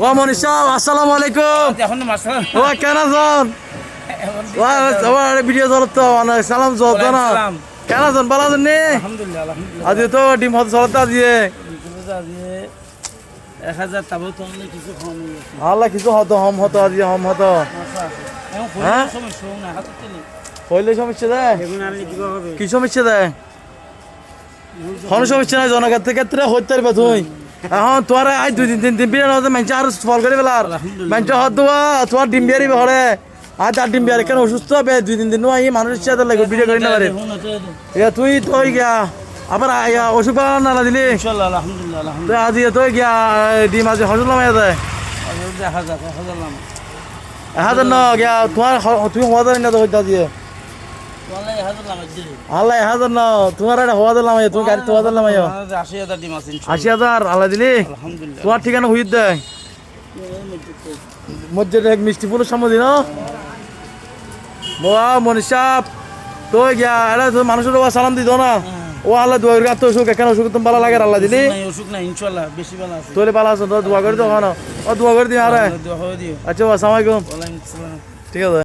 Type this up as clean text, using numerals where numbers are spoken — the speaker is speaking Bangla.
ও মনীষ সাহেব আসসালামু আলাইকুম। এখন মাস্টার ও কেন আছেন? আমার ভিডিও চলতো মানে সালাম চলতো না। কেন আছেন? ভালো আছেন নি? আলহামদুলিল্লাহ আলহামদুলিল্লাহ। আজ তো ডিম হতে চলতো আজকে। 1000 টাকা তো অনেক কিছু কম হয়েছে। আল্লাহ কিছু হতো হম হতো আজকে হম হতো। এখন হ্যাঁ? সমস্যা না হাতে তেলে। হইলে সমস্যা দেয়? বেগুন আনলে কি হবে? কি সমস্যা দেয়? কোনো সমস্যা নাই জনগণ ক্ষেত্রে হইতে পারবে তুই। এখন তোর আজ 2-3 বিরিয়ানি হতে মানুষ আর ফল করে ফেলার মানুষ হত দেওয়া তোমার ডিম বিয়ারি হরে আজ আর ডিম বিয়ারি কেন অসুস্থ হবে 2-3 দিন এই মানুষের সাথে লাগবে ভিডিও করে না পারে তুই তুই গিয়া আবার ওষুধ পালা না দিলি ইনশাআল্লাহ আলহামদুলিল্লাহ তুই আজ তুই গিয়া ডিম আজ হজল নামাই দেয় 1000 নাম 1000 না গিয়া তোমার তুমি হওয়া দেয় না তো হইতা দিয়ে তাহলে 1000 নাম দিলে আল্লাহ 1000 না তোমার এটা হওয়া দিলাম তুমি গাড়ি তো হওয়া দিলাম 80000 ডিম আছে 80000 আল্লাহ দিলি আলহামদুলিল্লাহ। তোমার ঠিকানা হুইত দেয় মসজিদে এক মিষ্টি ফুলের সামনে দিন বাবা মনীষ সাহেব তো গিয়া এটা তো মানুষের সালাম দিত না ও আল্লাহ দোয়া করে তো অসুখ এখানে অসুখ তুমি ভালো লাগে আল্লাহ দিলি অসুখ নাই ইনশাআল্লাহ বেশি ভালো আছে। তোরে ভালো আছো তো দোয়া করে তো ওখানে ও দোয়া করে দিই আরে দোয়া করে দিও। আচ্ছা আসসালামু আলাইকুম ওয়ালাইকুম আসসালাম। ঠিক আছে।